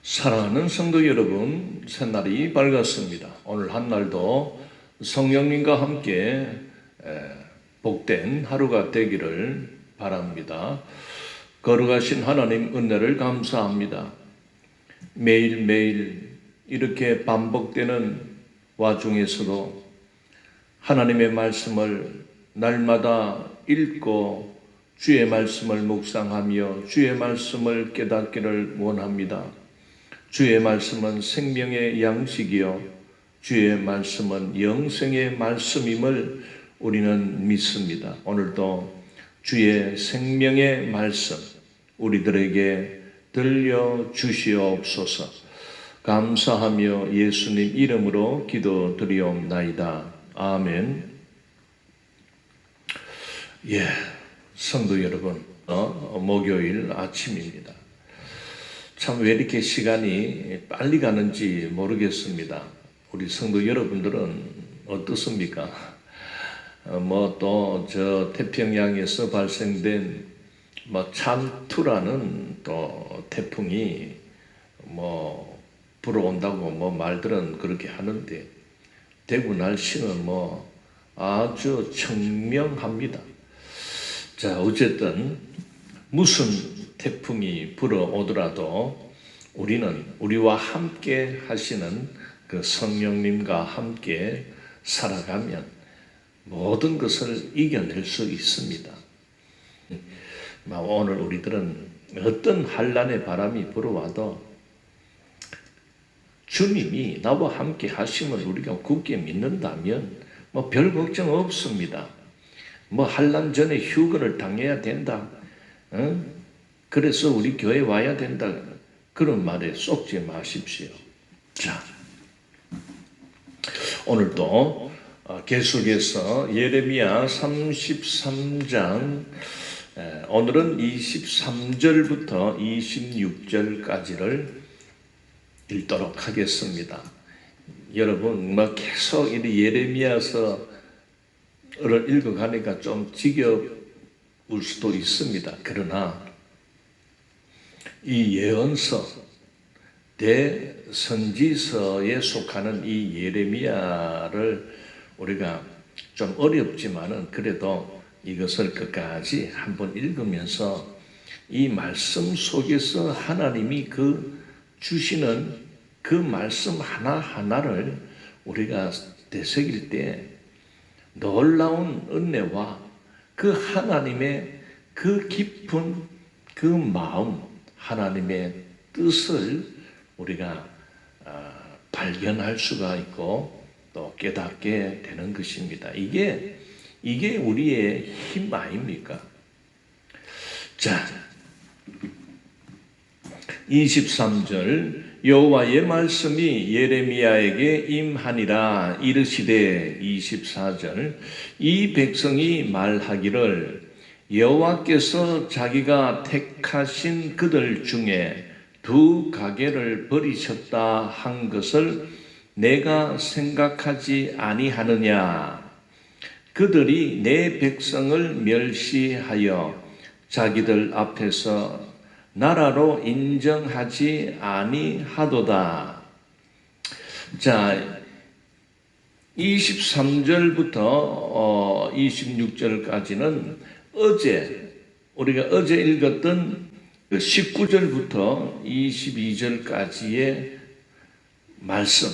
사랑하는 성도 여러분, 새날이 밝았습니다. 오늘 한날도 성령님과 함께 복된 하루가 되기를 바랍니다. 거룩하신 하나님 은혜를 감사합니다. 매일매일 이렇게 반복되는 와중에서도 하나님의 말씀을 날마다 읽고 주의 말씀을 묵상하며 주의 말씀을 깨닫기를 원합니다. 주의 말씀은 생명의 양식이요 주의 말씀은 영생의 말씀임을 우리는 믿습니다. 오늘도 주의 생명의 말씀 우리들에게 들려주시옵소서. 감사하며 예수님 이름으로 기도드리옵나이다. 아멘. 성도 여러분, 목요일 아침입니다. 참 왜 이렇게 시간이 빨리 가는지 모르겠습니다. 우리 성도 여러분들은 어떻습니까? 또 저 태평양에서 발생된 찬투라는 또 태풍이 불어온다고 말들은 그렇게 하는데 대구 날씨는 아주 청명합니다. 자, 어쨌든 무슨 태풍이 불어오더라도 우리는 우리와 함께 하시는 그 성령님과 함께 살아가면 모든 것을 이겨낼 수 있습니다. 오늘 우리들은 어떤 환난의 바람이 불어와도 주님이 나와 함께 하심을 우리가 굳게 믿는다면 별 걱정 없습니다. 환난 전에 휴거를 당해야 된다. 그래서 우리 교회 와야 된다. 그런 말에 쏙지 마십시오. 자, 오늘도 계속해서 예레미야 33장 오늘은 23절부터 26절까지를 읽도록 하겠습니다. 여러분 계속 이 예레미야서를 읽어가니까 좀 지겨울 수도 있습니다. 그러나 이 예언서, 대선지서에 속하는 이 예레미야를 우리가 좀 어렵지만은 그래도 이것을 끝까지 한번 읽으면서 이 말씀 속에서 하나님이 주시는 그 말씀 하나하나를 우리가 되새길 때 놀라운 은혜와 그 하나님의 그 깊은 그 마음, 하나님의 뜻을 우리가 발견할 수가 있고 또 깨닫게 되는 것입니다. 이게 우리의 힘 아닙니까? 자, 23절 여호와의 말씀이 예레미야에게 임하니라 이르시되 24절 이 백성이 말하기를 여호와께서 자기가 택하신 그들 중에 두 가게를 버리셨다 한 것을 내가 생각하지 아니하느냐. 그들이 내 백성을 멸시하여 자기들 앞에서 나라로 인정하지 아니하도다. 자, 23절부터 26절까지는 우리가 어제 읽었던 19절부터 22절까지의 말씀.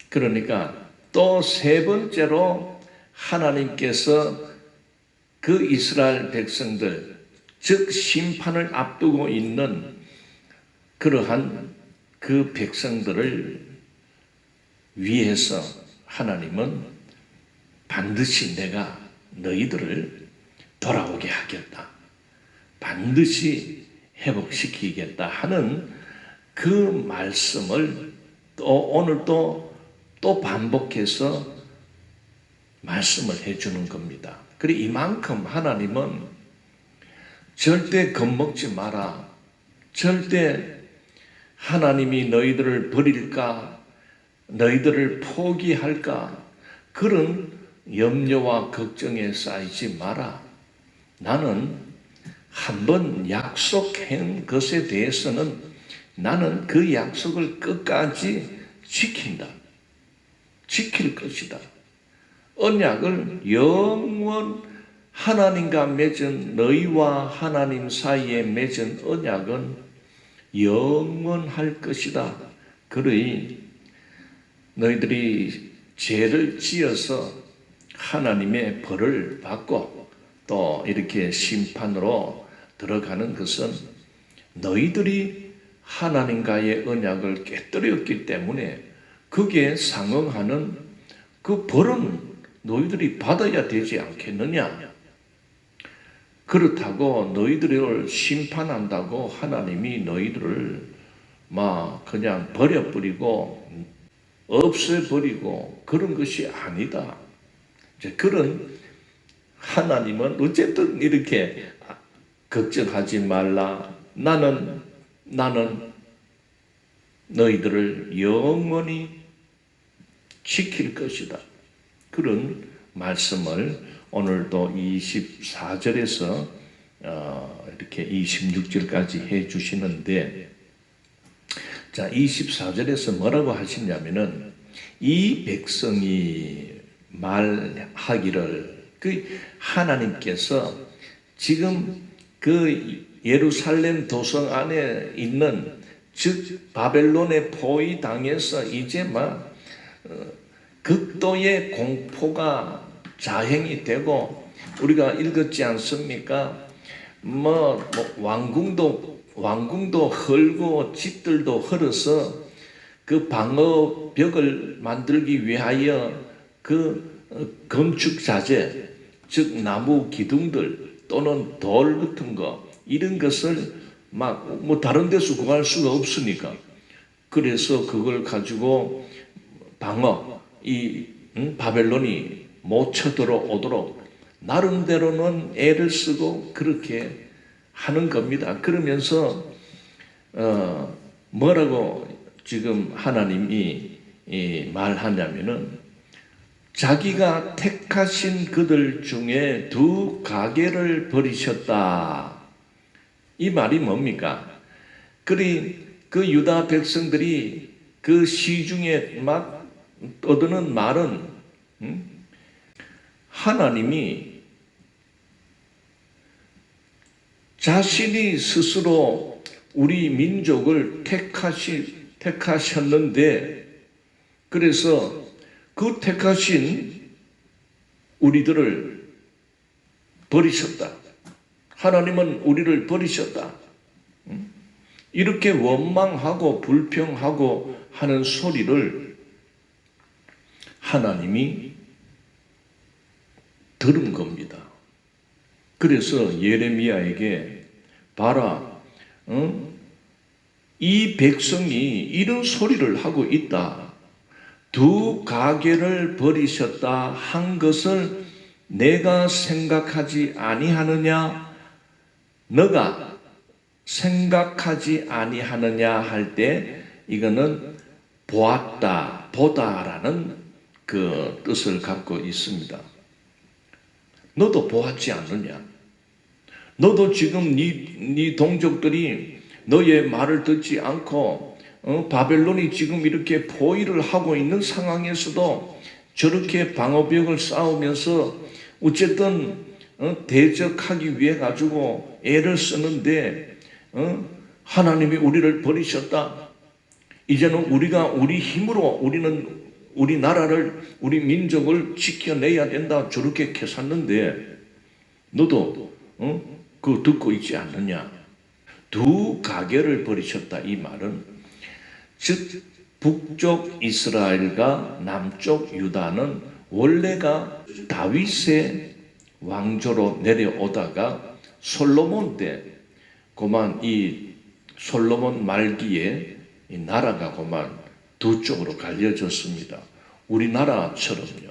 그러니까 또 세 번째로 하나님께서 그 이스라엘 백성들, 즉 심판을 앞두고 있는 그러한 그 백성들을 위해서 하나님은 반드시 내가 너희들을 돌아오게 하겠다. 반드시 회복시키겠다 하는 그 말씀을 오늘 또 반복해서 말씀을 해주는 겁니다. 그리고 이만큼 하나님은 절대 겁먹지 마라. 절대 하나님이 너희들을 버릴까? 너희들을 포기할까? 그런 염려와 걱정에 쌓이지 마라. 나는 한번 약속한 것에 대해서는 나는 그 약속을 끝까지 지킨다. 지킬 것이다. 언약을 영원 하나님과 맺은 너희와 하나님 사이에 맺은 언약은 영원할 것이다. 그러니 너희들이 죄를 지어서 하나님의 벌을 받고 또 이렇게 심판으로 들어가는 것은 너희들이 하나님과의 언약을 깨뜨렸기 때문에 거기에 상응하는 그 벌은 너희들이 받아야 되지 않겠느냐. 그렇다고 너희들을 심판한다고 하나님이 너희들을 막 그냥 버려버리고 없애버리고 그런 것이 아니다. 이제 그런 하나님은 어쨌든 이렇게 걱정하지 말라. 나는 너희들을 영원히 지킬 것이다. 그런 말씀을 오늘도 24절에서 이렇게 26절까지 해 주시는데, 자, 24절에서 뭐라고 하시냐면은 이 백성이 말하기를, 그 하나님께서 지금 그 예루살렘 도성 안에 있는, 즉 바벨론의 포위 당해서 이제 막 극도의 공포가 자행이 되고, 우리가 읽었지 않습니까? 왕궁도 헐고 집들도 헐어서 그 방어벽을 만들기 위하여 그 건축 자재, 즉 나무 기둥들 또는 돌 같은 거, 이런 것을 막 다른 데서 구할 수가 없으니까, 그래서 그걸 가지고 바벨론이 못 쳐들어오도록 나름대로는 애를 쓰고 그렇게 하는 겁니다. 그러면서 뭐라고 지금 하나님이 말하냐면은, 자기가 택하신 그들 중에 두 가게를 버리셨다. 이 말이 뭡니까? 그 유다 백성들이 그 시중에 막 떠드는 말은, 하나님이 자신이 스스로 우리 민족을 택하셨는데, 그래서 그 택하신 우리들을 버리셨다. 하나님은 우리를 버리셨다. 이렇게 원망하고 불평하고 하는 소리를 하나님이 들은 겁니다. 그래서 예레미야에게 봐라, 이 백성이 이런 소리를 하고 있다. 두 가게를 버리셨다 한 것을 내가 생각하지 아니하느냐? 너가 생각하지 아니하느냐 할 때, 이거는 보았다, 보다라는 그 뜻을 갖고 있습니다. 너도 보았지 않느냐? 너도 지금 네 동족들이 너의 말을 듣지 않고 바벨론이 지금 이렇게 포위를 하고 있는 상황에서도 저렇게 방어벽을 쌓으면서 어쨌든 대적하기 위해 가지고 애를 쓰는데, 하나님이 우리를 버리셨다. 이제는 우리가 우리 힘으로 우리 나라를, 우리 민족을 지켜내야 된다. 저렇게 캐샀는데 너도 그거 듣고 있지 않느냐? 두 가게를 버리셨다. 이 말은, 즉 북쪽 이스라엘과 남쪽 유다는 원래가 다윗의 왕조로 내려오다가 솔로몬 때 그만 이 솔로몬 말기에 이 나라가 그만 두 쪽으로 갈려졌습니다. 우리나라처럼요.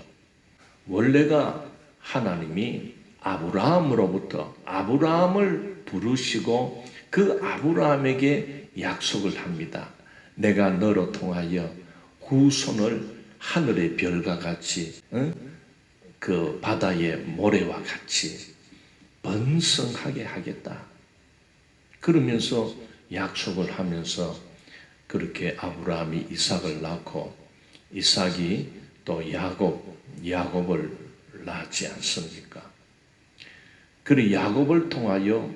원래가 하나님이 아브라함으로부터 아브라함을 부르시고 그 아브라함에게 약속을 합니다. 내가 너로 통하여 후손을 하늘의 별과 같이, 그 바다의 모래와 같이 번성하게 하겠다. 그러면서 약속을 하면서 그렇게 아브라함이 이삭을 낳고 이삭이 또 야곱을 낳지 않습니까? 그리고 야곱을 통하여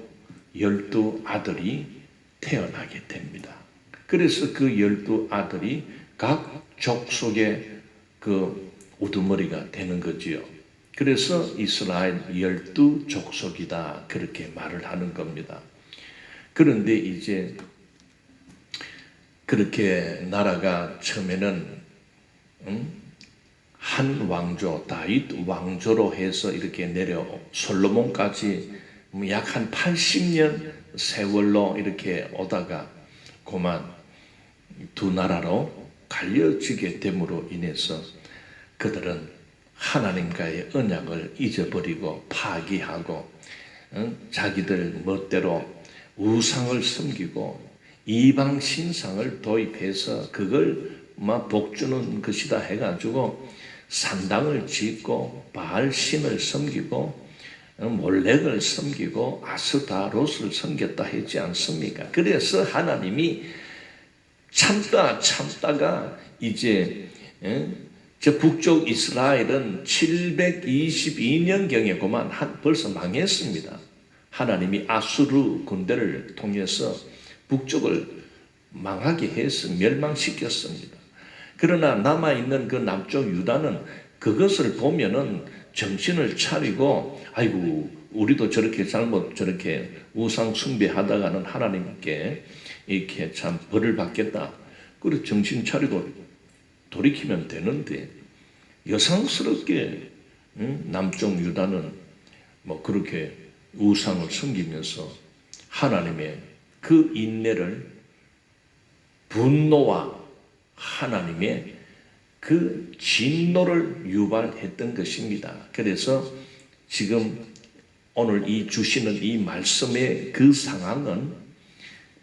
12아들이 태어나게 됩니다. 그래서 그 12아들이 각 족속의 그 우두머리가 되는 거지요. 그래서 이스라엘 12족속이다 그렇게 말을 하는 겁니다. 그런데 이제 그렇게 나라가 처음에는 한 왕조, 다윗 왕조로 해서 이렇게 솔로몬까지 약 한 80년 세월로 이렇게 오다가 그만 두 나라로 갈려지게 됨으로 인해서 그들은 하나님과의 언약을 잊어버리고 파기하고 자기들 멋대로 우상을 섬기고 이방 신상을 도입해서 그걸 복주는 것이다 해가지고 산당을 짓고 바알 신을 섬기고 몰렉을 섬기고 아스타롯을 섬겼다 했지 않습니까? 그래서 하나님이 참다가 이제 저 북쪽 이스라엘은 722년경에 그만 벌써 망했습니다. 하나님이 아수르 군대를 통해서 북쪽을 망하게 해서 멸망시켰습니다. 그러나 남아있는 그 남쪽 유다는 그것을 보면은 정신을 차리고 아이고 우리도 저렇게 저렇게 우상 숭배하다가는 하나님께 이렇게 참 벌을 받겠다. 그리고 정신 차리고 돌이키면 되는데 여상스럽게 남쪽 유다는 그렇게 우상을 섬기면서 하나님의 그 인내를 분노와 하나님의 그 진노를 유발했던 것입니다. 그래서 지금 오늘 이 주시는 이 말씀의 그 상황은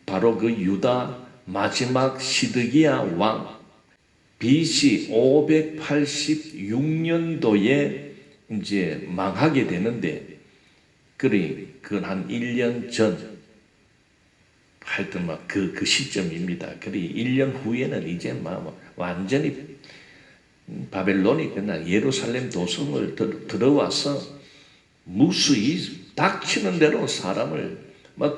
바로 그 유다 마지막 시드기야 왕 BC 586년도에 이제 망하게 되는데 그한 1년 전 하여튼 그 시점입니다. 그리 1년 후에는 이제 완전히 바벨론이 그냥 예루살렘 도성을 들어와서 무수히 닥치는 대로 사람을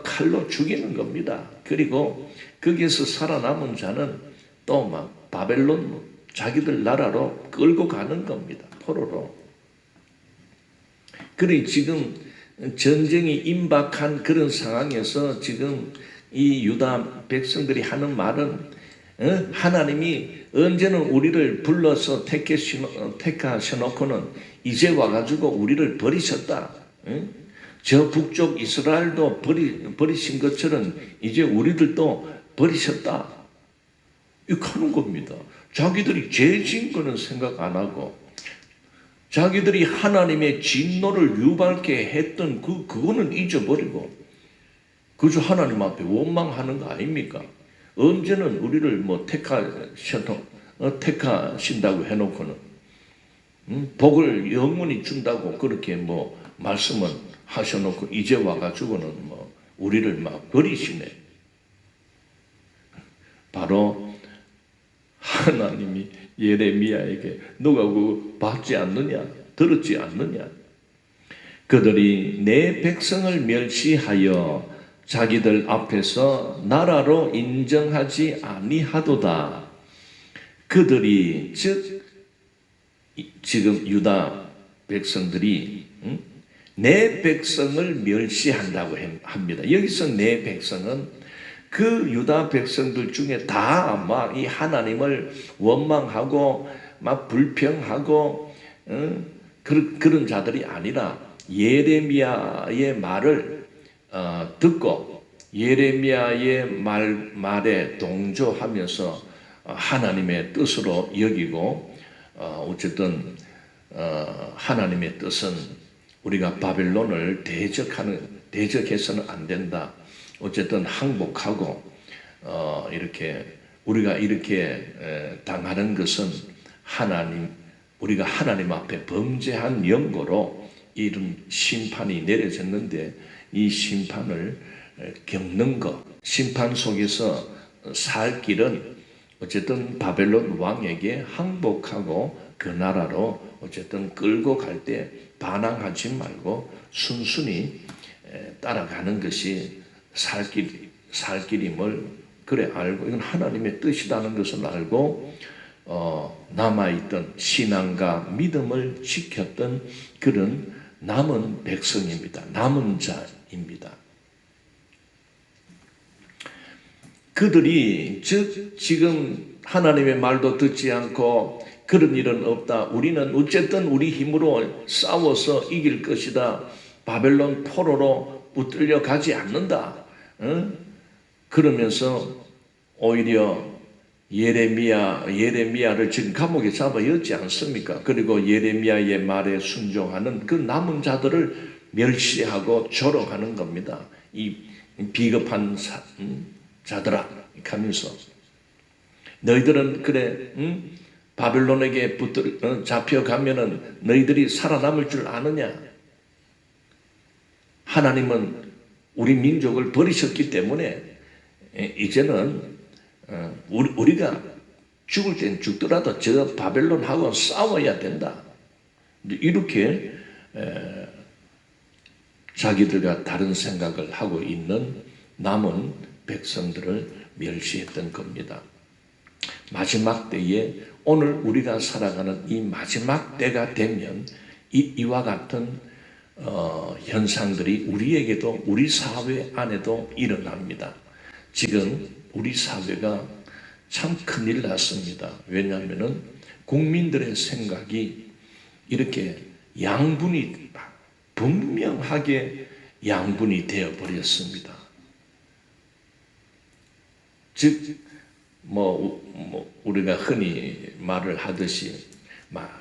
칼로 죽이는 겁니다. 그리고 거기에서 살아남은 자는 또 바벨론 자기들 나라로 끌고 가는 겁니다. 포로로. 그래 지금 전쟁이 임박한 그런 상황에서 지금 이 유다 백성들이 하는 말은 하나님이 언제는 우리를 불러서 택하셔놓고는 이제 와가지고 우리를 버리셨다. 저 북쪽 이스라엘도 버리신 것처럼 이제 우리들도 버리셨다. 이렇게 하는 겁니다. 자기들이 죄 지은 거는 생각 안 하고 자기들이 하나님의 진노를 유발케 했던 그거는 잊어버리고 그저 하나님 앞에 원망하는 거 아닙니까? 언제는 우리를 택하신다고 해놓고는 복을 영원히 준다고 그렇게 말씀을 하셔놓고 이제 와가지고는 우리를 버리시네. 바로 하나님이 예레미야에게 너가 그거 받지 않느냐? 들었지 않느냐? 그들이 내 백성을 멸시하여 자기들 앞에서 나라로 인정하지 아니하도다. 그들이 지금 유다 백성들이 내 백성을 멸시한다고 합니다. 여기서 내 백성은 그 유다 백성들 중에 다 이 하나님을 원망하고 불평하고 그런 자들이 아니라 예레미야의 말을 듣고 예레미야의 말에 동조하면서 하나님의 뜻으로 여기고 어쨌든 하나님의 뜻은 우리가 바벨론을 대적해서는 안 된다. 어쨌든 항복하고 이렇게 우리가 이렇게 당하는 것은 우리가 하나님 앞에 범죄한 연고로 이런 심판이 내려졌는데 이 심판을 겪는 것 심판 속에서 살 길은 어쨌든 바벨론 왕에게 항복하고 그 나라로 어쨌든 끌고 갈 때 반항하지 말고 순순히 따라가는 것이 살 길임을 그래 알고, 이건 하나님의 뜻이라는 것을 알고 남아있던 신앙과 믿음을 지켰던 그런 남은 백성입니다. 남은 자입니다. 그들이 즉 지금 하나님의 말도 듣지 않고 그런 일은 없다, 우리는 어쨌든 우리 힘으로 싸워서 이길 것이다, 바벨론 포로로 붙들려 가지 않는다, 그러면서 오히려 예레미야를 지금 감옥에 잡아였지 않습니까? 그리고 예레미야의 말에 순종하는 그 남은 자들을 멸시하고 조롱하는 겁니다. 이 비겁한 자들아 하면서 너희들은 그래 바벨론에게 잡혀가면은 너희들이 살아남을 줄 아느냐? 하나님은 우리 민족을 버리셨기 때문에 이제는 우리가 죽을 땐 죽더라도 저 바벨론하고 싸워야 된다. 이렇게 자기들과 다른 생각을 하고 있는 남은 백성들을 멸시했던 겁니다. 마지막 때에 오늘 우리가 살아가는 이 마지막 때가 되면 이와 같은 현상들이 우리에게도, 우리 사회 안에도 일어납니다. 지금 우리 사회가 참 큰일 났습니다. 왜냐하면 국민들의 생각이 이렇게 양분이 분명하게 양분이 되어 버렸습니다. 즉 우리가 흔히 말을 하듯이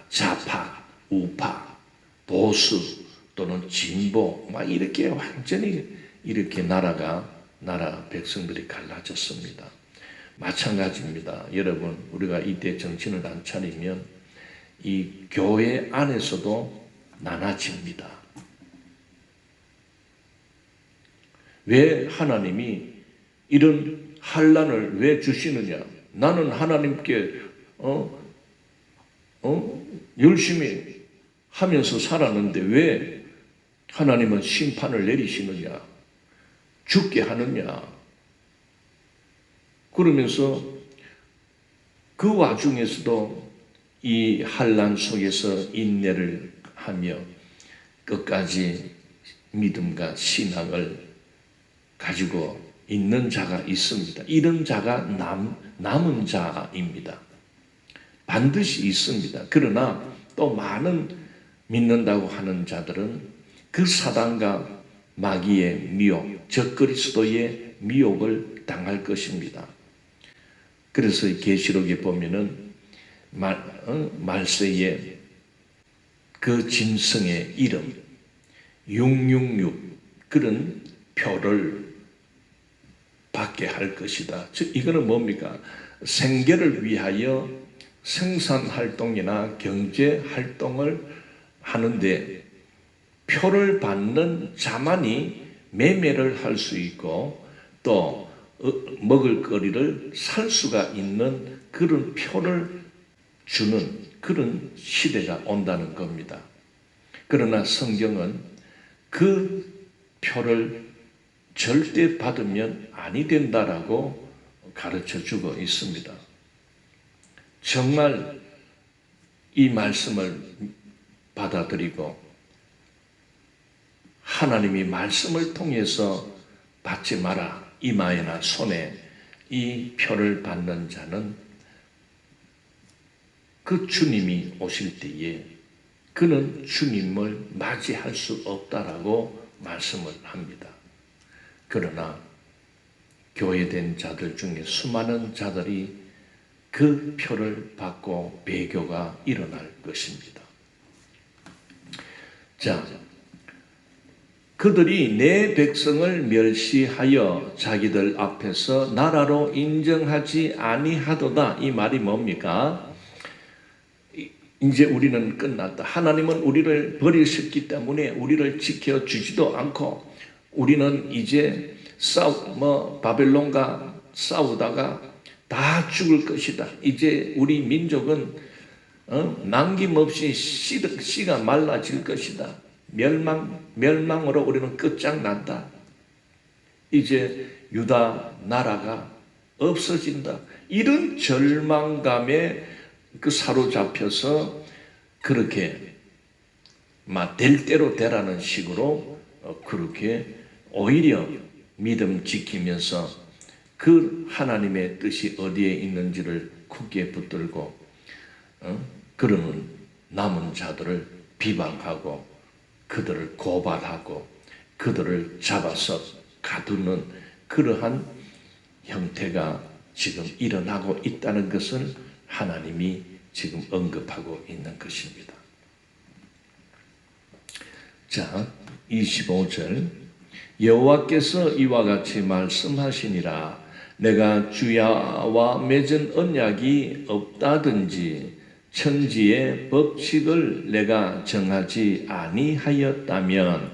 좌파, 우파, 보수 또는 진보 이렇게 완전히 이렇게 나라 백성들이 갈라졌습니다. 마찬가지입니다. 여러분, 우리가 이때 정신을 안 차리면 이 교회 안에서도 나눠집니다. 왜 하나님이 이런 환난을 왜 주시느냐? 나는 하나님께 열심히 하면서 살았는데 왜 하나님은 심판을 내리시느냐? 죽게 하느냐? 그러면서 그 와중에서도 이 환난 속에서 인내를 하며 끝까지 믿음과 신앙을 가지고 있는 자가 있습니다. 이런 자가 남은 자입니다. 반드시 있습니다. 그러나 또 많은 믿는다고 하는 자들은 그 사단과 마귀의 미혹, 적그리스도의 미혹을 당할 것입니다. 그래서 계시록에 보면은 말세에 그 짐승의 이름 666 그런 표를 받게 할 것이다. 즉 이거는 뭡니까? 생계를 위하여 생산활동이나 경제활동을 하는데 표를 받는 자만이 매매를 할 수 있고 또 먹을거리를 살 수가 있는 그런 표를 주는 그런 시대가 온다는 겁니다. 그러나 성경은 그 표를 절대 받으면 아니 된다라고 가르쳐 주고 있습니다. 정말 이 말씀을 받아들이고 하나님이 말씀을 통해서 받지 마라, 이마에나 손에 이 표를 받는 자는 그 주님이 오실 때에 그는 주님을 맞이할 수 없다라고 말씀을 합니다. 그러나 교회된 자들 중에 수많은 자들이 그 표를 받고 배교가 일어날 것입니다. 자, 그들이 내 백성을 멸시하여 자기들 앞에서 나라로 인정하지 아니하도다. 이 말이 뭡니까? 이제 우리는 끝났다. 하나님은 우리를 버리셨기 때문에 우리를 지켜주지도 않고 우리는 이제 바벨론과 싸우다가 다 죽을 것이다. 이제 우리 민족은 남김없이 씨가 말라질 것이다. 멸망으로 우리는 끝장난다. 이제 유다 나라가 없어진다. 이런 절망감에 사로잡혀서 그렇게 될 대로 되라는 식으로 그렇게 오히려 믿음 지키면서 그 하나님의 뜻이 어디에 있는지를 굳게 붙들고 그러는 남은 자들을 비방하고 그들을 고발하고 그들을 잡아서 가두는 그러한 형태가 지금 일어나고 있다는 것을 하나님이 지금 언급하고 있는 것입니다. 자, 25절 여호와께서 이와 같이 말씀하시니라. 내가 주야와 맺은 언약이 없다든지 천지의 법칙을 내가 정하지 아니하였다면,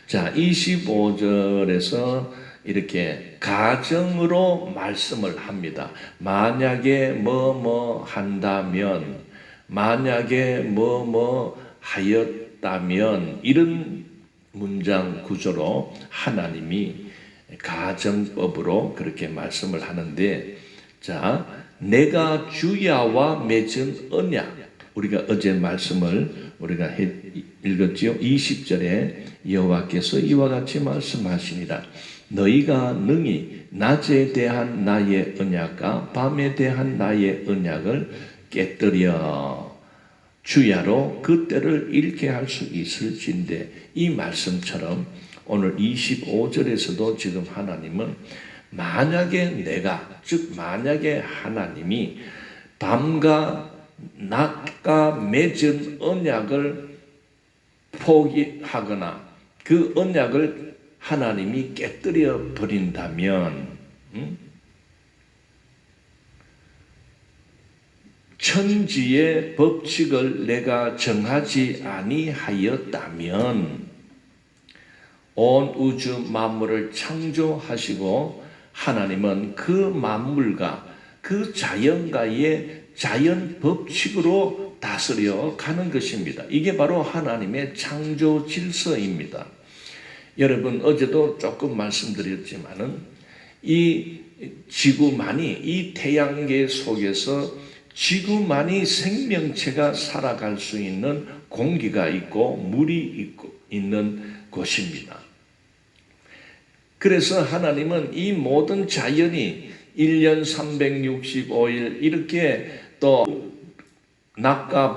자 25절에서 이렇게 가정으로 말씀을 합니다. 만약에 뭐뭐 한다면, 만약에 뭐뭐 하였다면, 이런 문장 구조로 하나님이 가정법으로 그렇게 말씀을 하는데, 자 내가 주야와 맺은 언약, 우리가 어제 말씀을 우리가 읽었지요. 20절에 여호와께서 이와 같이 말씀하시니라. 너희가 능히 낮에 대한 나의 언약과 밤에 대한 나의 언약을 깨뜨려 주야로 그 때를 잃게 할 수 있을진데, 이 말씀처럼 오늘 25절에서도 지금 하나님은 만약에 내가, 즉 만약에 하나님이 밤과 낮과 맺은 언약을 포기하거나 그 언약을 하나님이 깨뜨려 버린다면, 천지의 법칙을 내가 정하지 아니하였다면, 온 우주 만물을 창조하시고 하나님은 그 만물과 그 자연과의 자연 법칙으로 다스려 가는 것입니다. 이게 바로 하나님의 창조 질서입니다. 여러분, 어제도 조금 말씀드렸지만은 이 지구만이, 이 태양계 속에서 지구만이 생명체가 살아갈 수 있는 공기가 있고 물이 있는 곳입니다. 그래서 하나님은 이 모든 자연이 1년 365일 이렇게 또 낮과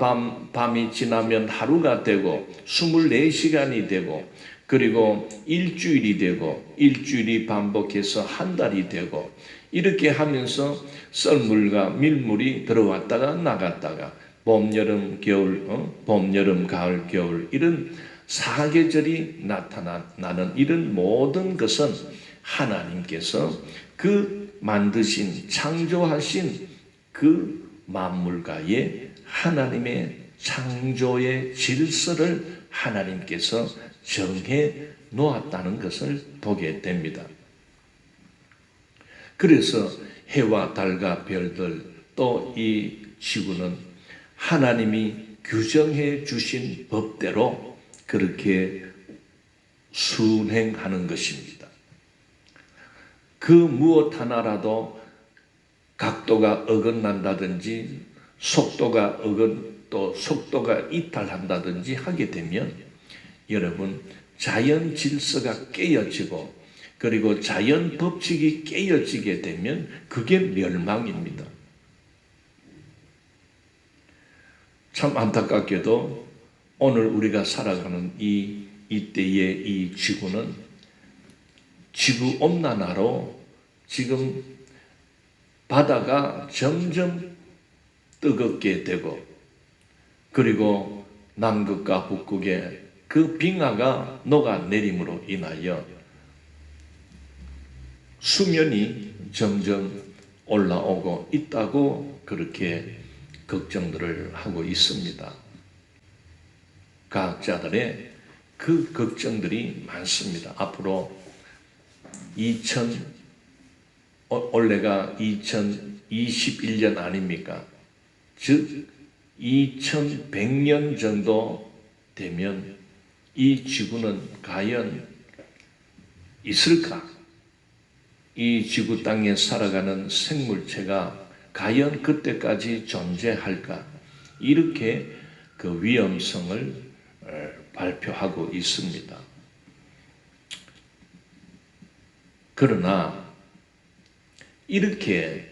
밤이 지나면 하루가 되고 24시간이 되고, 그리고 일주일이 되고 일주일이 반복해서 한 달이 되고, 이렇게 하면서 썰물과 밀물이 들어왔다가 나갔다가 봄, 여름, 겨울, 봄, 여름, 가을, 겨울, 이런 사계절이 나타나는 이런 모든 것은 하나님께서 그 만드신, 창조하신 그 만물과의 하나님의 창조의 질서를 하나님께서 정해 놓았다는 것을 보게 됩니다. 그래서 해와 달과 별들, 또 이 지구는 하나님이 규정해 주신 법대로 그렇게 순행하는 것입니다. 그 무엇 하나라도 각도가 어긋난다든지 속도가 이탈한다든지 하게 되면, 여러분, 자연 질서가 깨어지고 그리고 자연 법칙이 깨어지게 되면 그게 멸망입니다. 참 안타깝게도 오늘 우리가 살아가는 이때의 이 지구는 지구온난화로 지금 바다가 점점 뜨겁게 되고, 그리고 남극과 북극의 그 빙하가 녹아내림으로 인하여 수면이 점점 올라오고 있다고 그렇게 걱정들을 하고 있습니다. 과학자들의 그 걱정들이 많습니다. 앞으로 올해가 2021년 아닙니까? 즉 2100년 정도 되면 이 지구는 과연 있을까? 이 지구 땅에 살아가는 생물체가 과연 그때까지 존재할까? 이렇게 그 위험성을 발표하고 있습니다. 그러나 이렇게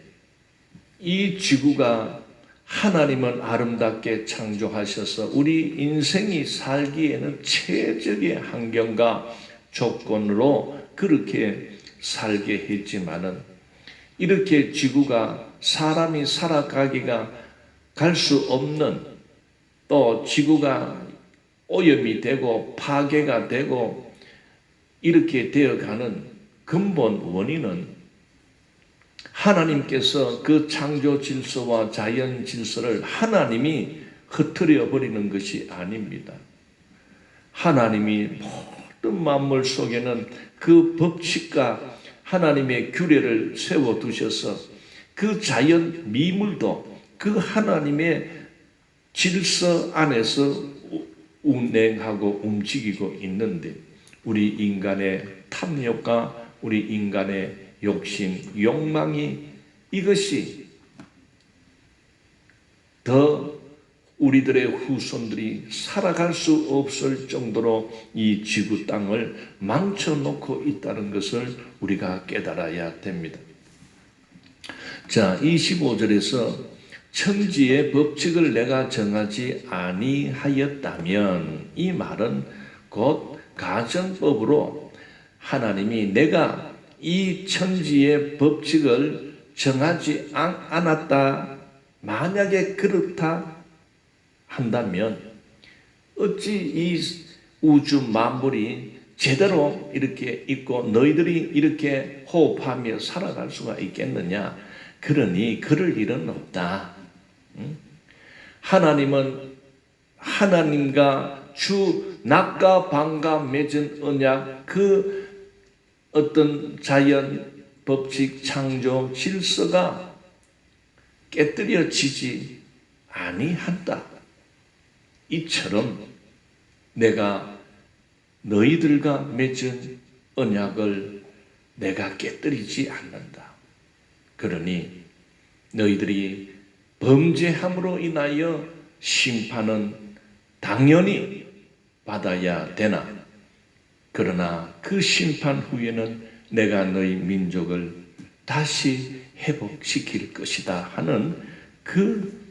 이 지구가 하나님은 아름답게 창조하셔서 우리 인생이 살기에는 최적의 환경과 조건으로 그렇게 살게 했지만은 이렇게 지구가 사람이 살아가기가 갈 수 없는, 또 지구가 오염이 되고 파괴가 되고 이렇게 되어가는 근본 원인은 하나님께서 그 창조 질서와 자연 질서를 하나님이 흐트려 버리는 것이 아닙니다. 하나님이 모든 만물 속에는 그 법칙과 하나님의 규례를 세워두셔서 그 자연 미물도 그 하나님의 질서 안에서 운행하고 움직이고 있는데 우리 인간의 탐욕과 우리 인간의 욕심, 욕망이 이것이 더 우리들의 후손들이 살아갈 수 없을 정도로 이 지구 땅을 망쳐놓고 있다는 것을 우리가 깨달아야 됩니다. 자, 25절에서 천지의 법칙을 내가 정하지 아니하였다면, 이 말은 곧 가정법으로 하나님이 내가 이 천지의 법칙을 정하지 않았다, 만약에 그렇다 한다면 어찌 이 우주 만물이 제대로 이렇게 있고 너희들이 이렇게 호흡하며 살아갈 수가 있겠느냐? 그러니 그럴 일은 없다. 하나님은 하나님과 주 낮과 밤과 맺은 언약, 그 어떤 자연 법칙 창조 질서가 깨뜨려지지 아니한다. 이처럼 내가 너희들과 맺은 언약을 내가 깨뜨리지 않는다. 그러니 너희들이 범죄함으로 인하여 심판은 당연히 받아야 되나, 그러나 그 심판 후에는 내가 너희 민족을 다시 회복시킬 것이다 하는 그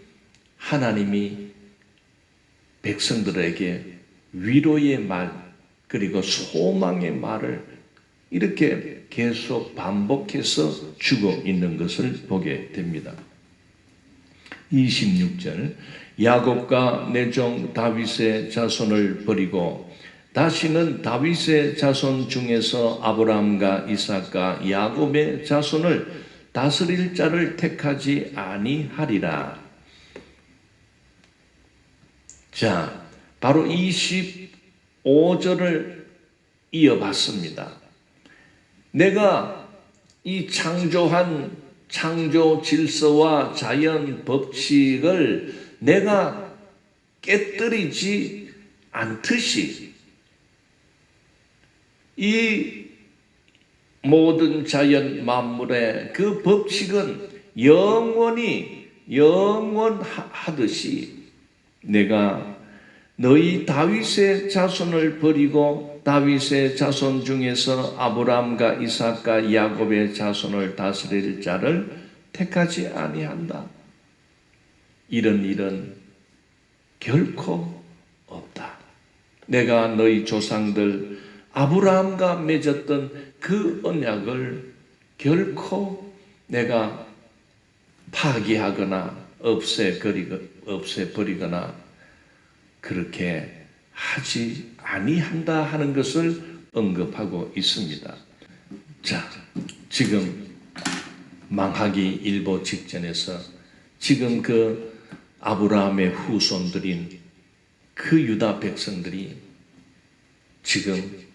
하나님이 백성들에게 위로의 말, 그리고 소망의 말을 이렇게 계속 반복해서 주고 있는 것을 보게 됩니다. 26절, 야곱과 내 종 다윗의 자손을 버리고 다시는 다윗의 자손 중에서 아브라함과 이삭과 야곱의 자손을 다스릴 자를 택하지 아니하리라. 자, 바로 25절을 이어봤습니다. 내가 이 창조한 창조 질서와 자연 법칙을 내가 깨뜨리지 않듯이 이 모든 자연 만물의 그 법칙은 영원하듯이 내가 너희 다윗의 자손을 버리고 다윗의 자손 중에서 아브라함과 이삭과 야곱의 자손을 다스릴 자를 택하지 아니한다. 이런 일은 결코 없다. 내가 너희 조상들 아브라함과 맺었던 그 언약을 결코 내가 파기하거나 없애버리거나 그렇게 하지 아니한다 하는 것을 언급하고 있습니다. 자, 지금 망하기 일보 직전에서 지금 그 아브라함의 후손들인 그 유다 백성들이 지금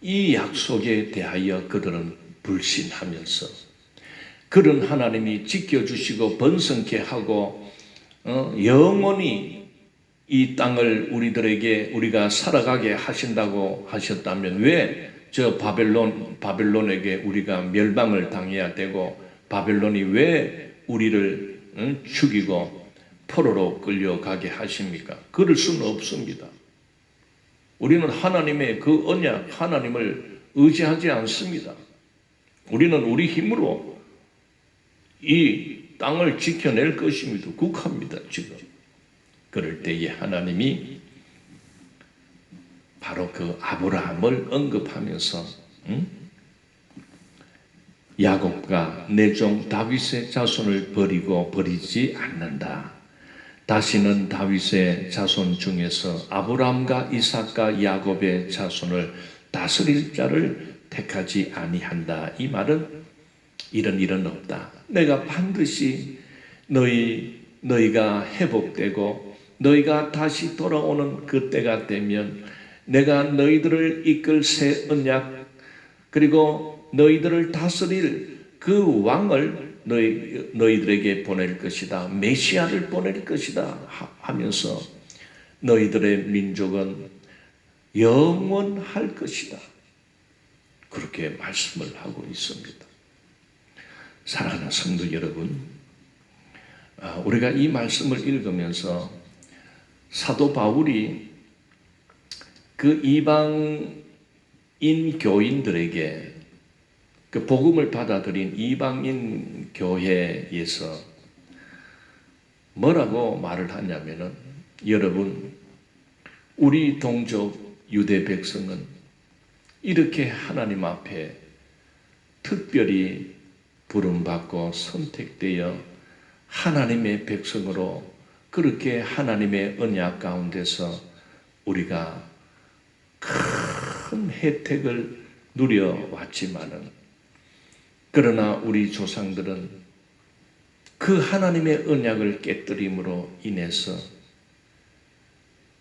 이 약속에 대하여 그들은 불신하면서 그런 하나님이 지켜주시고 번성케 하고 영원히 이 땅을 우리가 살아가게 하신다고 하셨다면 왜 저 바벨론에게 우리가 멸망을 당해야 되고 바벨론이 왜 우리를 죽이고 포로로 끌려가게 하십니까? 그럴 수는 없습니다. 우리는 하나님의 그 언약, 하나님을 의지하지 않습니다. 우리는 우리 힘으로 이 땅을 지켜낼 것입니다. 국합니다, 지금. 그럴 때에 하나님이 바로 그 아브라함을 언급하면서 야곱과 내 종 다윗의 자손을 버리지 않는다. 다시는 다윗의 자손 중에서 아브라함과 이삭과 야곱의 자손을 다스릴 자를 택하지 아니한다. 이 말은 이런 일은 없다. 내가 반드시 너희가 회복되고 너희가 다시 돌아오는 그때가 되면 내가 너희들을 이끌 새 언약 그리고 너희들을 다스릴 그 왕을 너희들에게 보낼 것이다. 메시아를 보낼 것이다 하면서 너희들의 민족은 영원할 것이다. 그렇게 말씀을 하고 있습니다. 사랑하는 성도 여러분, 우리가 이 말씀을 읽으면서 사도 바울이 그 이방인 교인들에게 그 복음을 받아들인 이방인 교회에서 뭐라고 말을 하냐면은 여러분, 우리 동족 유대 백성은 이렇게 하나님 앞에 특별히 부름받고 선택되어 하나님의 백성으로 그렇게 하나님의 언약 가운데서 우리가 큰 혜택을 누려왔지만은 그러나 우리 조상들은 그 하나님의 언약을 깨뜨림으로 인해서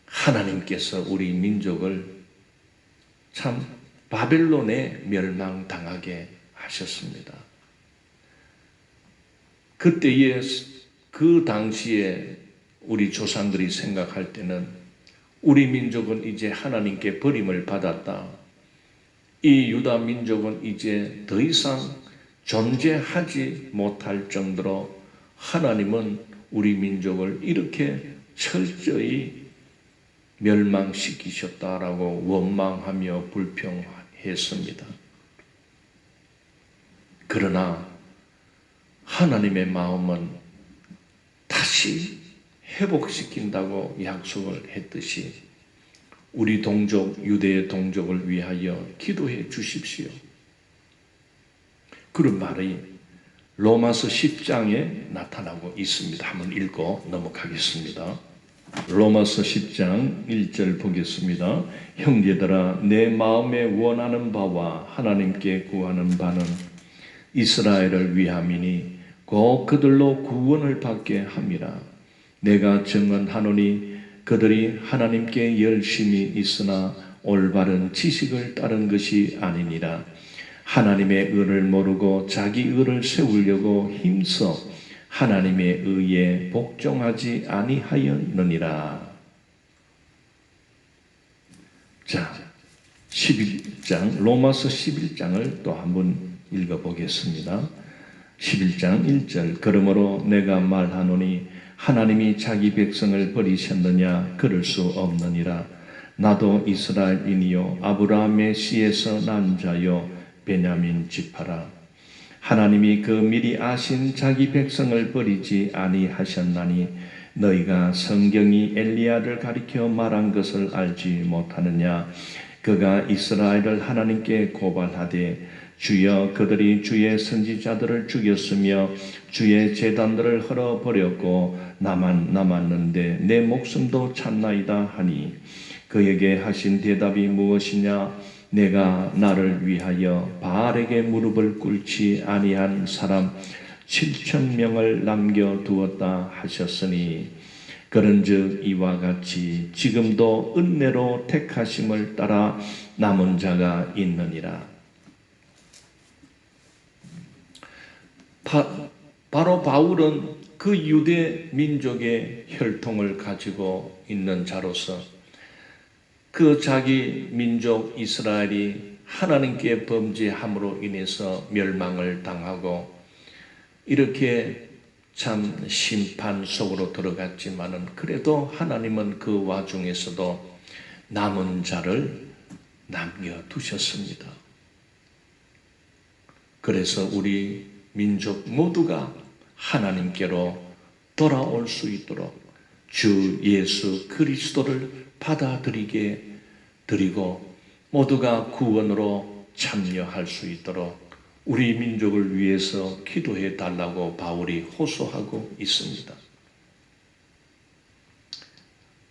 하나님께서 우리 민족을 참 바벨론에 멸망당하게 하셨습니다. 그때에 그 당시에 우리 조상들이 생각할 때는 우리 민족은 이제 하나님께 버림을 받았다. 이 유다 민족은 이제 더 이상 존재하지 못할 정도로 하나님은 우리 민족을 이렇게 철저히 멸망시키셨다라고 원망하며 불평했습니다. 그러나 하나님의 마음은 다시 회복시킨다고 약속을 했듯이 우리 동족, 유대의 동족을 위하여 기도해 주십시오. 그런 말이 로마서 10장에 나타나고 있습니다. 한번 읽고 넘어가겠습니다. 로마서 10장 1절 보겠습니다. 형제들아, 내 마음에 원하는 바와 하나님께 구하는 바는 이스라엘을 위함이니 곧 그들로 구원을 받게 함이라. 내가 증언하노니 그들이 하나님께 열심히 있으나 올바른 지식을 따른 것이 아니니라. 하나님의 의를 모르고 자기 의를 세우려고 힘써 하나님의 의에 복종하지 아니하였느니라. 자, 11장 로마서 11장을 또 한번 읽어보겠습니다. 11장 1절 그러므로 내가 말하노니 하나님이 자기 백성을 버리셨느냐? 그럴 수 없느니라. 나도 이스라엘인이요 아브라함의 씨에서 난 자요 베냐민 지파라. 하나님이 그 미리 아신 자기 백성을 버리지 아니하셨나니 너희가 성경이 엘리야를 가리켜 말한 것을 알지 못하느냐? 그가 이스라엘을 하나님께 고발하되 주여 그들이 주의 선지자들을 죽였으며 주의 제단들을 헐어버렸고 나만 남았는데 내 목숨도 찾나이다 하니 그에게 하신 대답이 무엇이냐? 내가 나를 위하여 바알에게 무릎을 꿇지 아니한 사람 7,000명을 남겨두었다 하셨으니 그런즉 이와 같이 지금도 은혜로 택하심을 따라 남은 자가 있느니라. 바로 바울은 그 유대 민족의 혈통을 가지고 있는 자로서 그 자기 민족 이스라엘이 하나님께 범죄함으로 인해서 멸망을 당하고 이렇게 참 심판 속으로 들어갔지만은 그래도 하나님은 그 와중에서도 남은 자를 남겨두셨습니다. 그래서 우리 민족 모두가 하나님께로 돌아올 수 있도록 주 예수 그리스도를 받아들이게 드리고 모두가 구원으로 참여할 수 있도록 우리 민족을 위해서 기도해 달라고 바울이 호소하고 있습니다.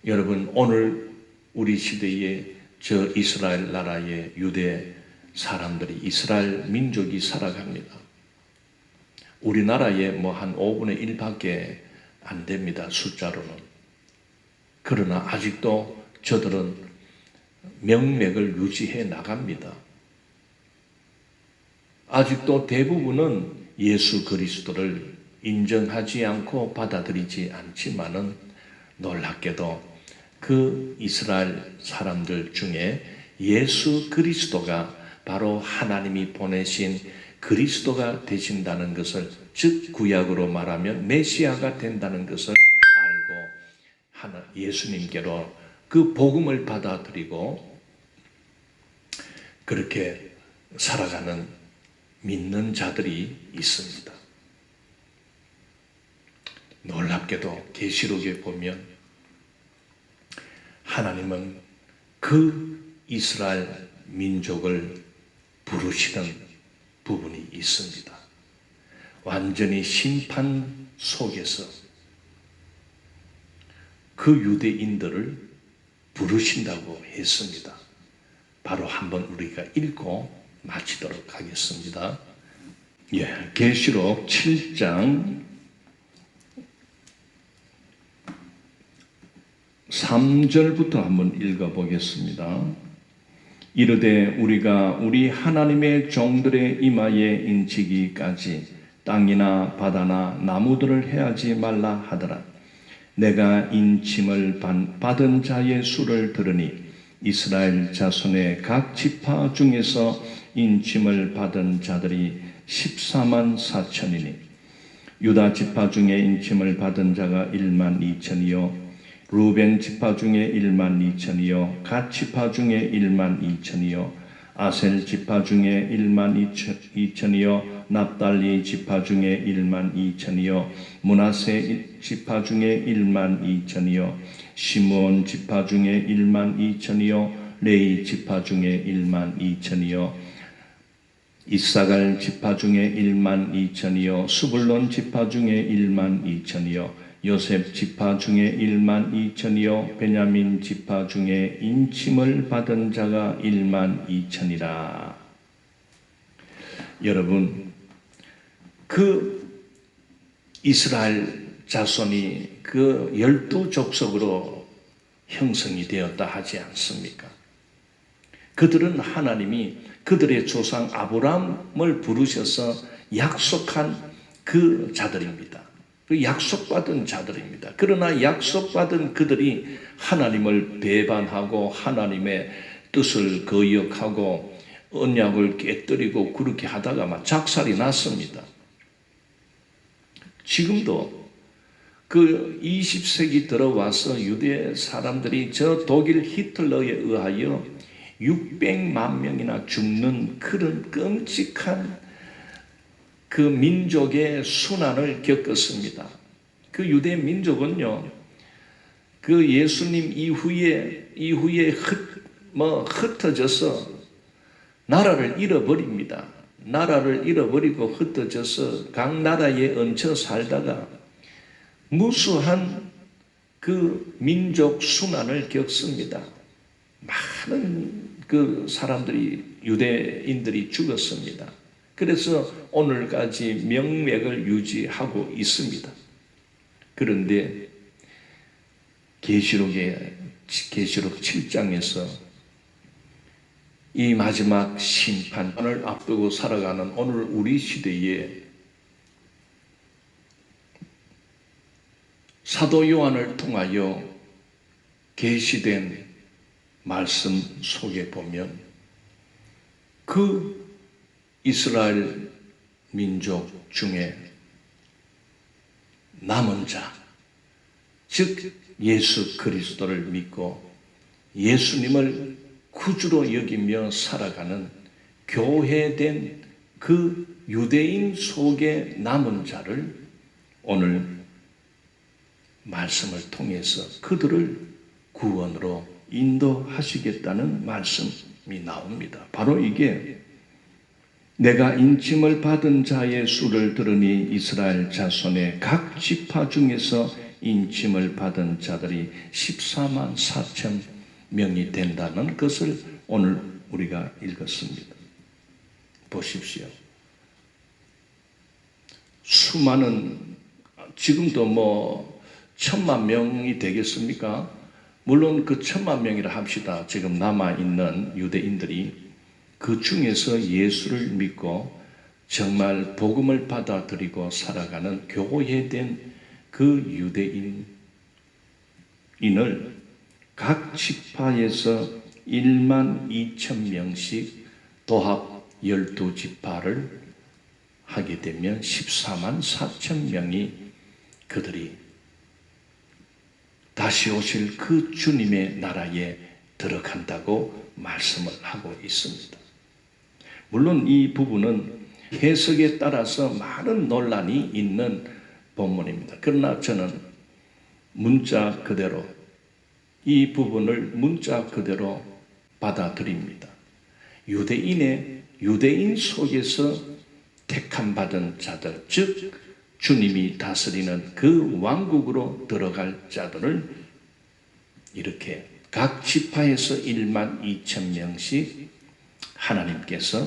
여러분, 오늘 우리 시대에 저 이스라엘 나라의 유대 사람들이, 이스라엘 민족이 살아갑니다. 우리나라에 뭐 한 5분의 1밖에 안 됩니다, 숫자로는. 그러나 아직도 저들은 명맥을 유지해 나갑니다. 아직도 대부분은 예수 그리스도를 인정하지 않고 받아들이지 않지만은 놀랍게도 그 이스라엘 사람들 중에 예수 그리스도가 바로 하나님이 보내신 그리스도가 되신다는 것을, 즉 구약으로 말하면 메시아가 된다는 것을 알고 예수님께로 그 복음을 받아들이고 그렇게 살아가는 믿는 자들이 있습니다. 놀랍게도 계시록에 보면 하나님은 그 이스라엘 민족을 부르시는 부분이 있습니다. 완전히 심판 속에서 그 유대인들을 부르신다고 했습니다. 바로 한번 우리가 읽고 마치도록 하겠습니다. 계시록 7장 3절부터 한번 읽어보겠습니다. 이르되 우리가 우리 하나님의 종들의 이마에 인치기까지 땅이나 바다나 나무들을 해하지 말라 하더라. 내가 인침을 받은 자의 수를 들으니 이스라엘 자손의 각 지파 중에서 인침을 받은 자들이 14만 4천이니 유다 지파 중에 인침을 받은 자가 1만 2천이요 루벤 지파 중에 1만 2천이요 갓 지파 중에 1만 2천이요 아셀 지파 중에 1만 2천이요 납달리 지파 중에 1만 2천이요 므낫세 지파 중에 1만 2천이요 시므온 지파 중에 1만 2천이요 레위 지파 중에 1만 2천이요 이사갈 지파 중에 1만 2천이요 스불론 지파 중에 1만 2천이요 요셉 지파 중에 1만 2천이요 베냐민 지파 중에 인침을 받은 자가 1만 2천이라. 여러분, 그 이스라엘 자손이 그 12족속으로 형성이 되었다 하지 않습니까? 그들은 하나님이 그들의 조상 아브라함을 부르셔서 약속한 그 자들입니다. 그 약속받은 자들입니다. 그러나 약속받은 그들이 하나님을 배반하고 하나님의 뜻을 거역하고 언약을 깨뜨리고 그렇게 하다가 막 작살이 났습니다. 지금도 그 20세기 들어와서 유대 사람들이 저 독일 히틀러에 의하여 600만 명이나 죽는 그런 끔찍한 그 민족의 순환을 겪었습니다. 그 유대 민족은요, 그 예수님 이후에 흩어져서 나라를 잃어버립니다. 나라를 잃어버리고 흩어져서 각 나라에 얹혀 살다가 무수한 그 민족 순환을 겪습니다. 많은 그 사람들이, 유대인들이 죽었습니다. 그래서 오늘까지 명맥을 유지하고 있습니다. 그런데 계시록 7장에서 이 마지막 심판을 앞두고 살아가는 오늘 우리 시대에 사도 요한을 통하여 계시된 말씀 속에 보면 그 이스라엘 민족 중에 남은 자, 즉 예수 그리스도를 믿고 예수님을 구주로 여기며 살아가는 교회된 그 유대인 속에 남은 자를 오늘 말씀을 통해서 그들을 구원으로 인도하시겠다는 말씀이 나옵니다. 바로 이게 내가 인침을 받은 자의 수를 들으니 이스라엘 자손의 각 지파 중에서 인침을 받은 자들이 14만 4천 명이 된다는 것을 오늘 우리가 읽었습니다. 보십시오. 수많은, 지금도 1,000만 명이 되겠습니까? 물론 그 1,000만 명이라 합시다. 지금 남아있는 유대인들이 그 중에서 예수를 믿고 정말 복음을 받아들이고 살아가는 교회된 그 유대인을 각 지파에서 1만 2천 명씩 도합 12지파를 하게 되면 14만 4천 명이 그들이 다시 오실 그 주님의 나라에 들어간다고 말씀을 하고 있습니다. 물론 이 부분은 해석에 따라서 많은 논란이 있는 본문입니다. 그러나 저는 문자 그대로 이 부분을 문자 그대로 받아들입니다. 유대인 속에서 택함 받은 자들, 즉 주님이 다스리는 그 왕국으로 들어갈 자들을 이렇게 각 지파에서 1만 2천 명씩 하나님께서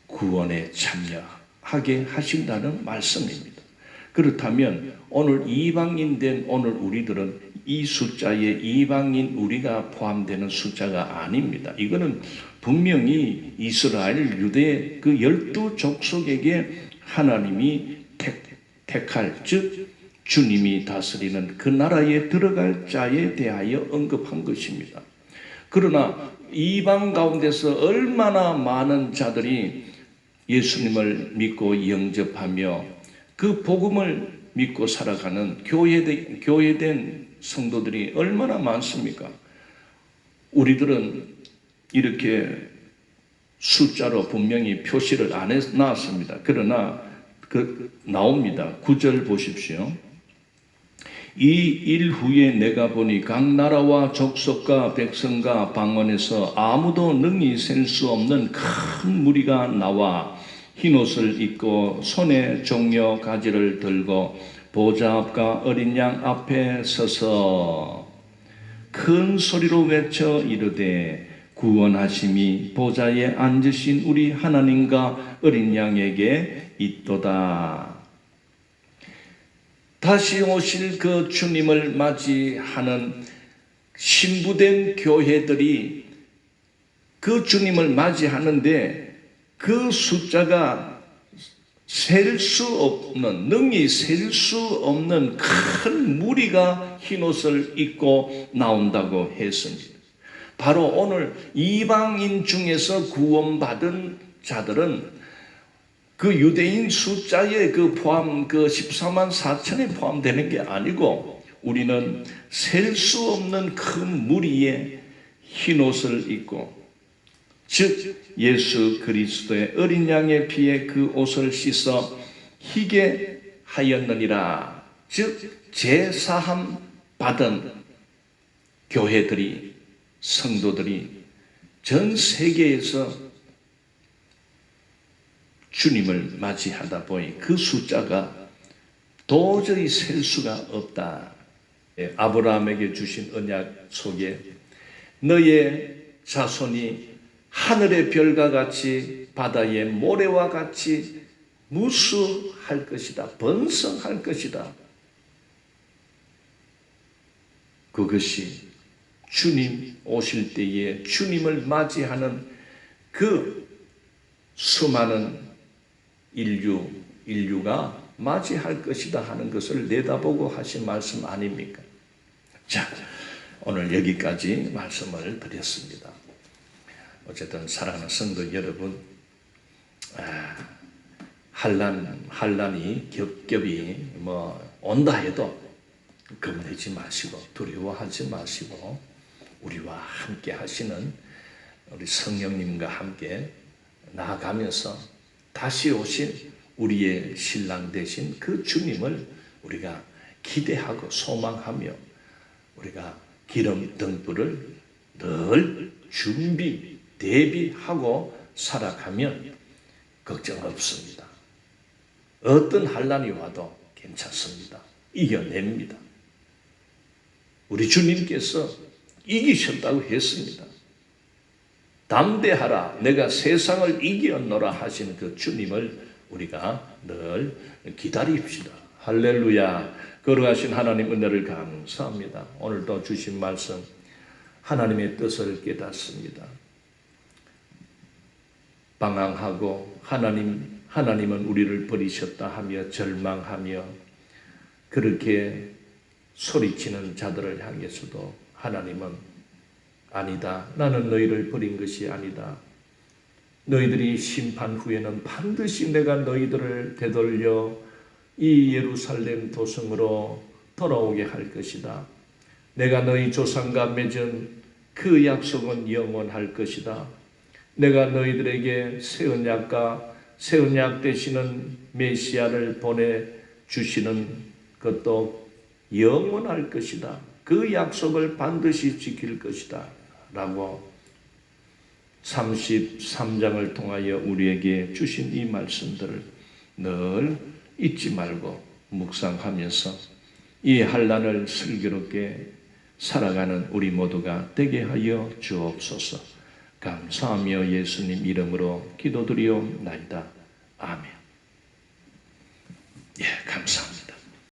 구원에 참여하게 하신다는 말씀입니다. 그렇다면 오늘 이방인 된 오늘 우리들은 이 숫자에 이방인 우리가 포함되는 숫자가 아닙니다. 이거는 분명히 이스라엘 유대 그 12족속에게 하나님이 택할, 즉 주님이 다스리는 그 나라에 들어갈 자에 대하여 언급한 것입니다. 그러나 이방 가운데서 얼마나 많은 자들이 예수님을 믿고 영접하며 그 복음을 믿고 살아가는 교회된 성도들이 얼마나 많습니까? 우리들은 이렇게 숫자로 분명히 표시를 안 해놨습니다. 그러나 나옵니다. 9절 보십시오. 이 일 후에 내가 보니 각 나라와 족속과 백성과 방언에서 아무도 능히 셀 수 없는 큰 무리가 나와 흰옷을 입고 손에 종려 가지를 들고 보좌 앞과 어린 양 앞에 서서 큰 소리로 외쳐 이르되 구원하심이 보좌에 앉으신 우리 하나님과 어린 양에게 있도다. 다시 오실 그 주님을 맞이하는 신부된 교회들이 그 주님을 맞이하는데 그 숫자가 능히 셀 수 없는 큰 무리가 흰옷을 입고 나온다고 했습니다. 바로 오늘 이방인 중에서 구원받은 자들은 그 유대인 숫자에 그 14만 4천에 포함되는 게 아니고 우리는 셀 수 없는 큰 무리에 흰옷을 입고, 즉 예수 그리스도의 어린 양의 피에 그 옷을 씻어 희게 하였느니라. 즉 제사함 받은 교회들이, 성도들이 전 세계에서 주님을 맞이하다 보니 그 숫자가 도저히 셀 수가 없다. 아브라함에게 주신 언약 속에 너의 자손이 하늘의 별과 같이 바다의 모래와 같이 무수할 것이다. 번성할 것이다. 그것이 주님 오실 때에 주님을 맞이하는 그 수많은 인류가 맞이할 것이다 하는 것을 내다보고 하신 말씀 아닙니까? 자, 오늘 여기까지 말씀을 드렸습니다. 어쨌든 사랑하는 성도 여러분, 환란이 겹겹이 온다 해도 겁내지 마시고 두려워하지 마시고 우리와 함께 하시는 우리 성령님과 함께 나아가면서 다시 오신 우리의 신랑 되신 그 주님을 우리가 기대하고 소망하며 우리가 기름 등불을 늘 대비하고 살아가면 걱정 없습니다. 어떤 환란이 와도 괜찮습니다. 이겨냅니다. 우리 주님께서 이기셨다고 했습니다. 담대하라 내가 세상을 이겼노라 하신 그 주님을 우리가 늘 기다립시다. 할렐루야. 거룩하신 하나님 은혜를 감사합니다. 오늘도 주신 말씀 하나님의 뜻을 깨닫습니다. 방황하고 하나님은 우리를 버리셨다 하며 절망하며 그렇게 소리치는 자들을 향해서도 하나님은 아니다. 나는 너희를 버린 것이 아니다. 너희들이 심판 후에는 반드시 내가 너희들을 되돌려 이 예루살렘 도성으로 돌아오게 할 것이다. 내가 너희 조상과 맺은 그 약속은 영원할 것이다. 내가 너희들에게 새 언약 되시는 메시아를 보내주시는 것도 영원할 것이다. 그 약속을 반드시 지킬 것이다. 라고 33장을 통하여 우리에게 주신 이 말씀들을 늘 잊지 말고 묵상하면서 이 환난을 슬기롭게 살아가는 우리 모두가 되게 하여 주옵소서. 감사하며 예수님 이름으로 기도드리옵나이다.